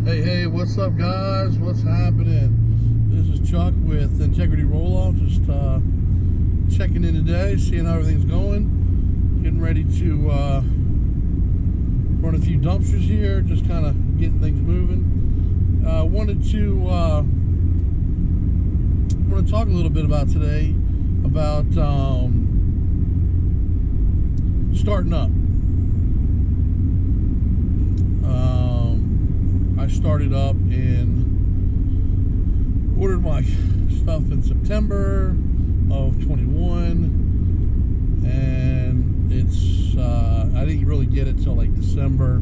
Hey, what's up, guys? What's happening? This is Chuck with Integrity Roll-Off. Just checking in today, seeing how everything's going. Getting ready to run a few dumpsters here, just kind of getting things moving. Wanted to talk a little bit about today about starting up. I started up and ordered my stuff in September of 21, and it's I didn't really get it till like December.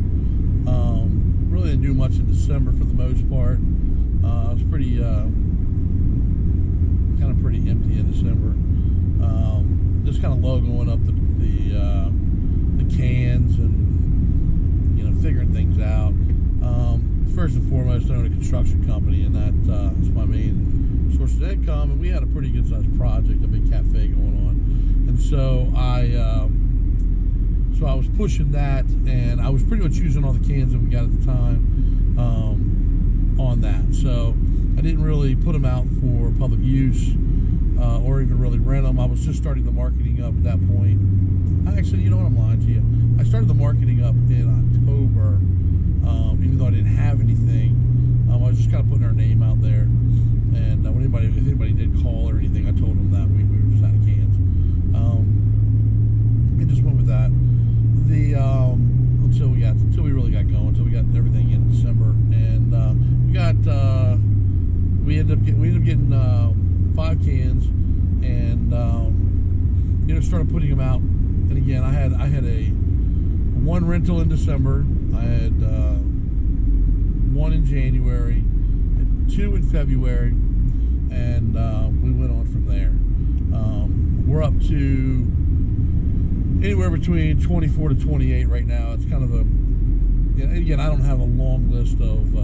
Really didn't do much in December for the most part. I was pretty kind of pretty empty in December. Just kind of logoing up the cans and figuring things out. First and foremost, I own a construction company, and that's my main source of income. And we had a pretty good sized project, a big cafe going on, and so I was pushing that, and I was pretty much using all the cans that we got at the time on that. So I didn't really put them out for public use or even really rent them. I was just starting the marketing up at that point. Actually, you know what? I'm lying to you. I started the marketing up in October. Even though I didn't have anything, I was just kind of putting our name out there. And if anybody did call or anything, I told them that we were just out of cans. And just went with that. Until we really got going, until we got everything in December, and we ended up getting 5 cans, and started putting them out. And again, I had a 1 rental in December. I had 1 in January, 2 in February, and we went on from there. We're up to anywhere between 24 to 28 right now. It's kind of again, I don't have a long list of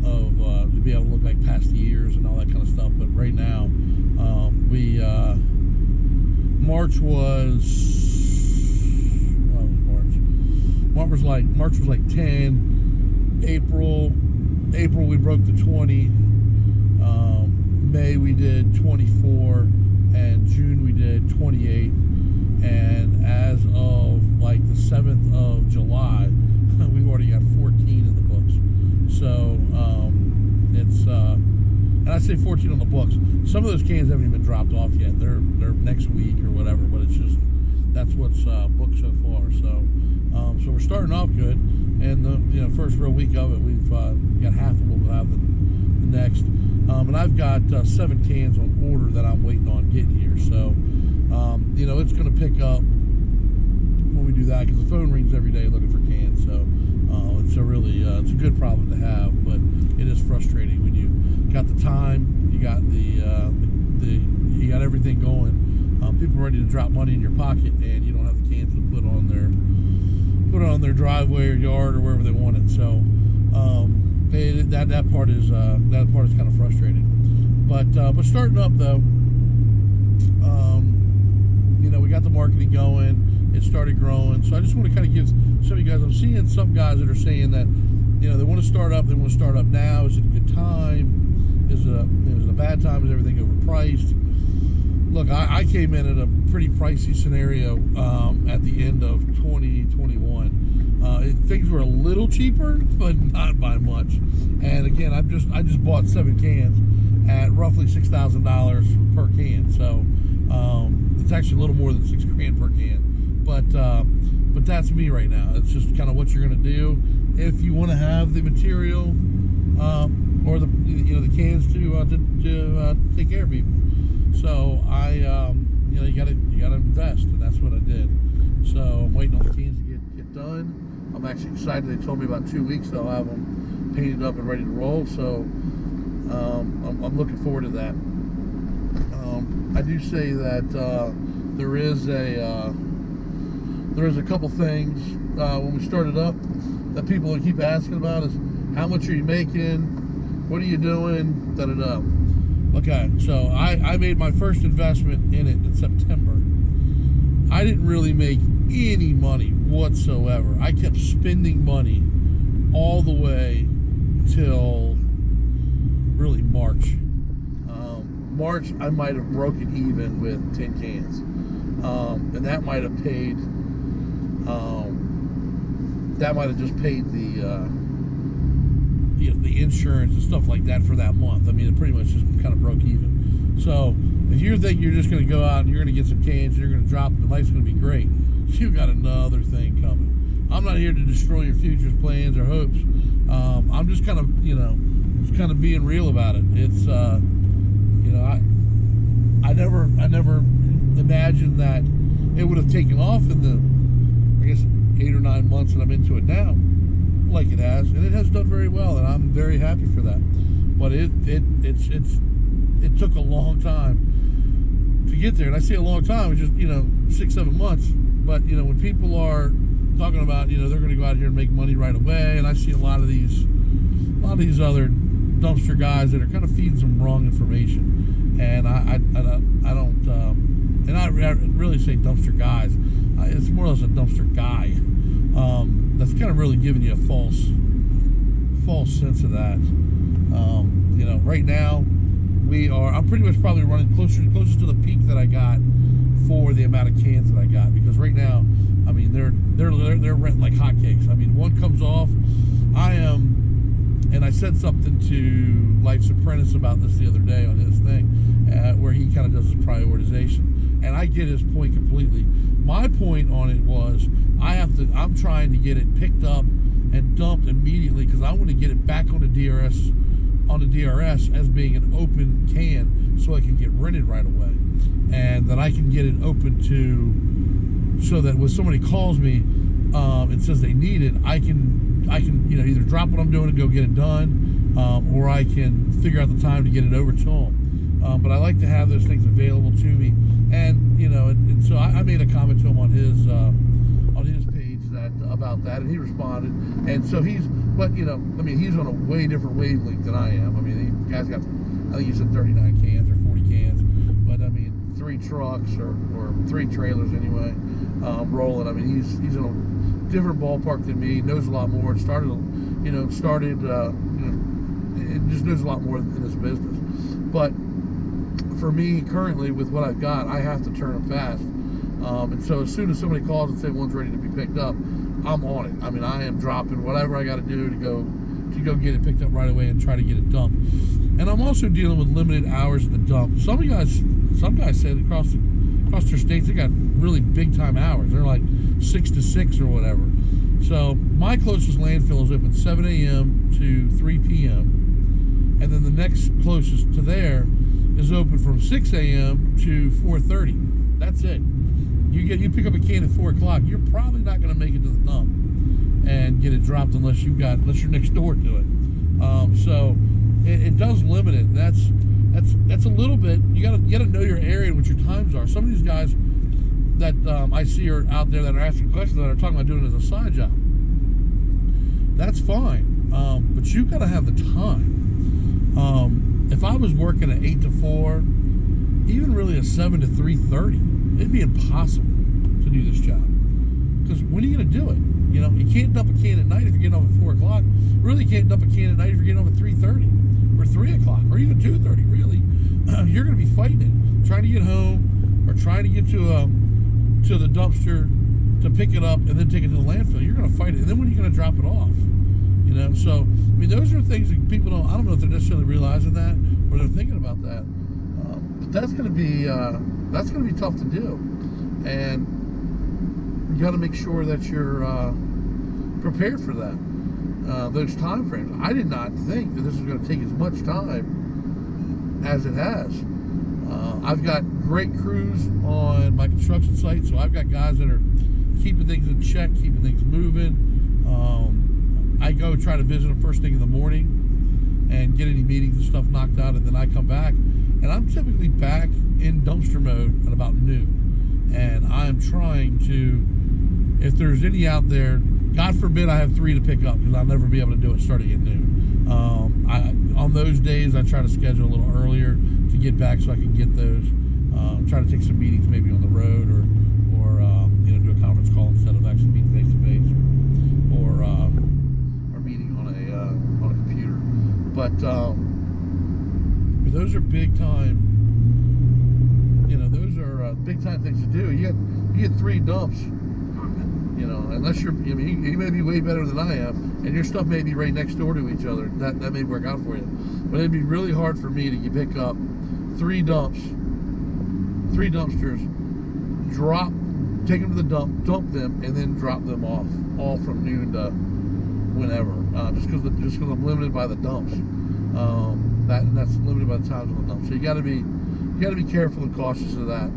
to be able to look back past the years and all that kind of stuff, but right now, March was March was like 10. April we broke the 20. May we did 24, and June we did 28. And as of like the 7th of July, we've already got 14 in the books. So it's and I say 14 on the books. Some of those cans haven't even dropped off yet. They're next week or whatever. But it's just that's what's booked so far. So we're starting off good. And the first real week of it, we've got half of what we'll have the next. And I've got 7 cans on order that I'm waiting on getting here. So it's going to pick up when we do that, because the phone rings every day looking for cans. So it's it's a good problem to have, but it is frustrating when you got the time, you got you got everything going. People are ready to drop money in your pocket, and you don't have the cans to put on their driveway or yard or wherever they want it. So that part is kind of frustrating. But starting up though, we got the marketing going. It started growing. So I just want to kind of give some of you guys. I'm seeing some guys that are saying that they want to start up. They want to start up now. Is it a good time? Is it a bad time? Is everything overpriced? Look, I came in at a pretty pricey scenario at the end of 2021. Things were a little cheaper, but not by much. And again, I just bought 7 cans at roughly $6,000 per can. So it's actually a little more than $6,000 per can. But that's me right now. It's just kind of what you're going to do if you want to have the material or the cans to take care of people. So you got to invest, and that's what I did. So I'm waiting on the cans to get done. I'm actually excited. They told me about 2 weeks they'll have them painted up and ready to roll. So I'm looking forward to that. I do say that there is a couple things when we started up that people keep asking about is how much are you making, what are you doing, da da da. Okay, so I made my first investment in it in September. I didn't really make any money whatsoever. I kept spending money all the way till really March. March, I might have broken even with tin cans, and that might have paid. That might have just paid the insurance and stuff like that for that month. I mean, it pretty much just kind of broke even. So if you think you're just going to go out and you're going to get some cans, and you're going to drop it, and life's going to be great, you got another thing coming. I'm not here to destroy your futures, plans, or hopes. I'm just kind of, just kind of being real about it. It's, I never imagined that it would have taken off in the, I guess, 8 or 9 months that I'm into it now, like it has, and it has done very well, and I'm very happy for that. But it took a long time to get there, and I say a long time, it's just 6-7 months. But when people are talking about they're going to go out here and make money right away, and I see a lot of these other dumpster guys that are kind of feeding some wrong information, and I don't and I really say dumpster guys. It's more or less a dumpster guy. That's kind of really giving you a false sense of that. Right now I'm pretty much probably running closest to the peak that I got for the amount of cans that I got, because right now, I mean, they're renting like hotcakes. I mean, one comes off, and I said something to Life's Apprentice about this the other day on his thing, where he kind of does his prioritization, and I get his point completely. My point on it was I'm trying to get it picked up and dumped immediately, because I want to get it back on the DRS as being an open can, so I can get rented right away, and that I can get it open so that when somebody calls me and says they need it, I can either drop what I'm doing and go get it done, or I can figure out the time to get it over to them. But I like to have those things available to me, and so I made a comment to him on his page about that, and he responded, and so he's on a way different wavelength than I am. I mean, the guy's got, I think he said 39 cans or 40 cans, but I mean 3 trucks or 3 trailers anyway, rolling. I mean, he's in a different ballpark than me. Knows a lot more. Started it just knows a lot more in this business. But for me, currently, with what I've got, I have to turn them fast. And so as soon as somebody calls and say one's ready to be picked up, I'm on it. I mean, I am dropping whatever I got to do to go get it picked up right away and try to get it dumped. And I'm also dealing with limited hours at the dump. Some guys said across their states, they got really big time hours. They're like 6 to 6 or whatever. So my closest landfill is open 7 a.m. to 3 p.m. And then the next closest to there is open from 6 a.m. to 4:30. That's it. You pick up a can at 4 o'clock, you're probably not going to make it to the dump and get it dropped unless you're next door to it. So it does limit it. That's a little bit. You got to know your area and what your times are. Some of these guys that I see are out there that are asking questions that are talking about doing it as a side job. That's fine, but you got to have the time. If I was working at 8 to 4, even really a 7 to 3:30. It'd be impossible to do this job, because when are you going to do it? You can't dump a can at night if you're getting off at 4 o'clock. Really, you can't dump a can at night if you're getting off at 3:30 or 3 o'clock or even 2:30. Really, you're going to be fighting it, trying to get home or trying to get to the dumpster to pick it up and then take it to the landfill. You're going to fight it, and then when are you going to drop it off? So I mean, those are things that people don't. I don't know if they're necessarily realizing that or they're thinking about that. But that's going to be tough to do, and you got to make sure that you're prepared for that. Those time frames. I did not think that this was going to take as much time as it has. I've got great crews on my construction site, so I've got guys that are keeping things in check, keeping things moving. I go try to visit them first thing in the morning and get any meetings and stuff knocked out, and then I come back, and I'm typically back in dumpster mode at about noon. And I'm trying to, if there's any out there, God forbid I have 3 to pick up, because I'll never be able to do it starting at noon. On those days, I try to schedule a little earlier to get back so I can get those. Try to take some meetings maybe on the road, or do a conference call instead of actually meeting face to face, or meeting on a computer. But those are big time. Those are big time things to do. You get 3 dumps. Unless you may be way better than I am, and your stuff may be right next door to each other. That may work out for you. But it'd be really hard for me to pick up 3 dumpsters, take them to the dump them, and then drop them off, all from noon to whenever. Just because I'm limited by the dumps. That's limited by the times on the dump. So you got to be careful and cautious of that.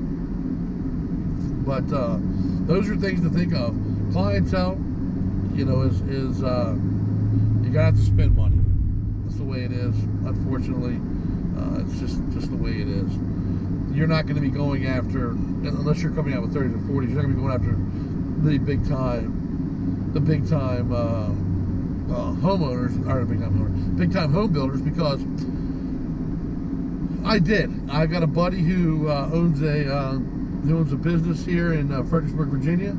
But those are things to think of. Clientele, is you gotta have to spend money. That's the way it is. Unfortunately, it's just the way it is. You're not going to be going after, unless you're coming out with 30s or 40s. You're not going to be going after the big time homeowners, or big time home builders, because I've got a buddy who owns a business here in Fredericksburg, Virginia,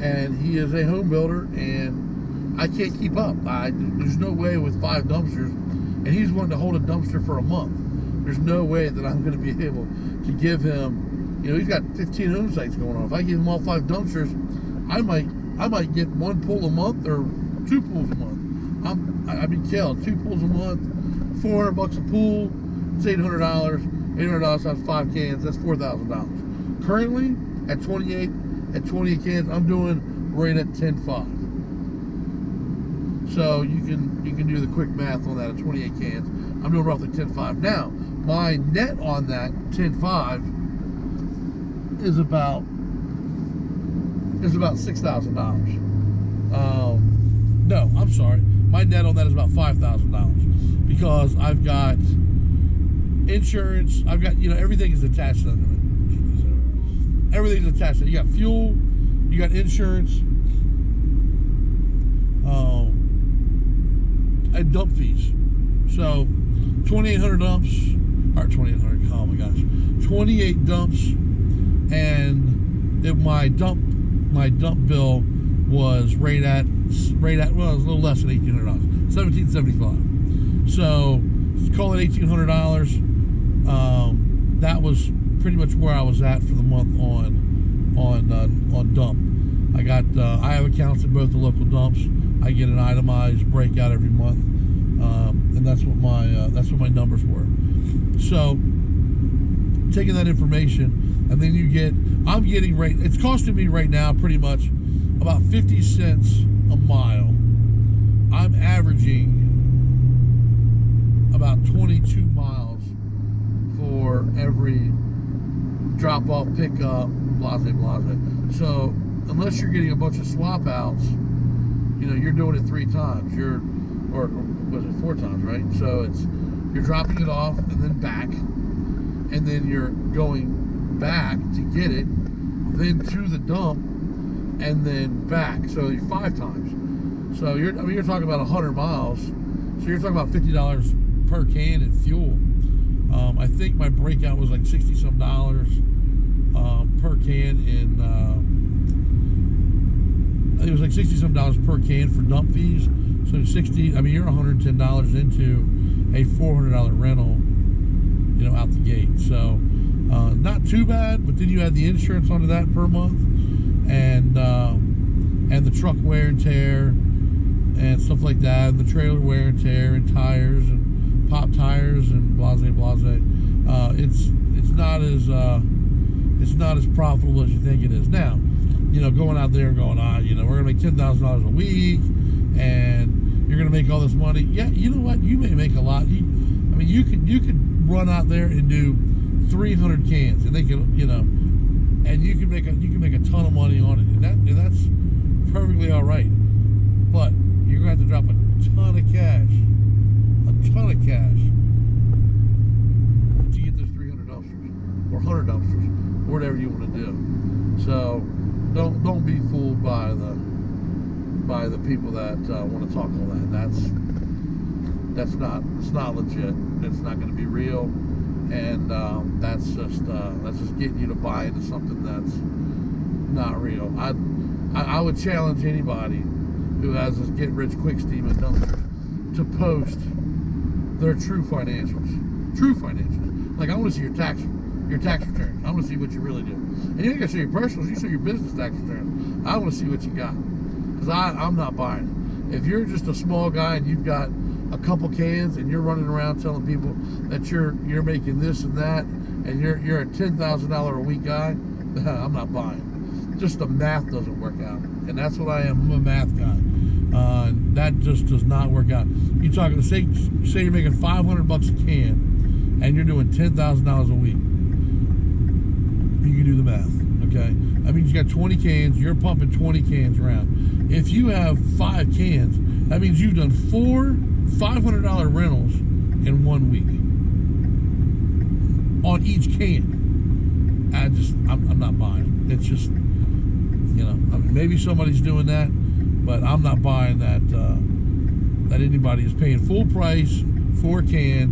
and he is a home builder, and I can't keep up. There's no way with 5 dumpsters, and he's wanting to hold a dumpster for a month. There's no way that I'm going to be able to give him, he's got 15 home sites going on. If I give him all 5 dumpsters, I might get 1 pool a month or 2 pools a month. I'd be killed. 2 pools a month, $400 a pool, it's $800. $800 times 5 cans, that's $4,000. Currently, at 28 cans, I'm doing right at 10.5. So you can do the quick math on that. At 28 cans, I'm doing roughly 10.5. Now, my net on that 10.5 is about $6,000. No, I'm sorry. My net on that is about $5,000 because I've got insurance. I've got everything is attached to it. Everything's attached to it. You got fuel, you got insurance, and dump fees. So 2,800 dumps, or 2,800. Oh my gosh, 28 dumps, and my dump bill was right at well, it was a little less than $1,800, $1,775. So call it $1,800. That was pretty much where I was at for the month on dump. I have accounts at both the local dumps. I get an itemized breakout every month, and that's what my numbers were. So taking that information, and then I'm getting it's costing me right now pretty much about 50 cents a mile. I'm averaging about 22 miles for every drop off, pickup, blase. So unless you're getting a bunch of swap outs, you're doing it 3 times. Or was it 4 times, right? So you're dropping it off and then back, and then you're going back to get it, then to the dump, and then back. So you're 5 times. So you're talking about 100 miles. So you're talking about $50 per can in fuel. I think my breakout was like $60-some per can in. I think it was like $60-some per can for dump fees. So 60. I mean, you're $110 into a $400 rental, out the gate. So not too bad. But then you add the insurance onto that per month, and the truck wear and tear and stuff like that, and the trailer wear and tear, and tires and pop tires and blase. It's not as profitable as you think it is. Now, going out there and going, we're gonna make $10,000 a week, and you're gonna make all this money. Yeah, you know what? You may make a lot. You could run out there and do 300 cans, and they can, and you can make a ton of money on it, and that's perfectly all right. But you're gonna have to drop a ton of cash to get those 300 dumpsters or 100 dumpsters, or whatever you want to do. So don't be fooled by the people that want to talk all that. It's not legit. It's not going to be real, and that's just getting you to buy into something that's not real. I would challenge anybody who has this get rich quick scheme at dumpsters to post they're true financials. True financials. Like, I want to see your tax return. I want to see what you really do. And you ain't got to show your personals. You show your business tax return. I want to see what you got. Because I'm not buying it. If you're just a small guy and you've got a couple cans and you're running around telling people that you're making this and that, and you're a $10,000 a week guy, I'm not buying. Just the math doesn't work out, and that's what I am. I'm a math guy. That just does not work out. You talking? Say you're making $500 a can, and you're doing $10,000 a week. You can do the math, okay? I mean, you got 20 cans. You're pumping 20 cans around. If you have 5 cans, that means you've done 4 $500 rentals in 1 week on each can. I'm not buying it. It's just, I mean, maybe somebody's doing that, but I'm not buying that anybody is paying full price for a can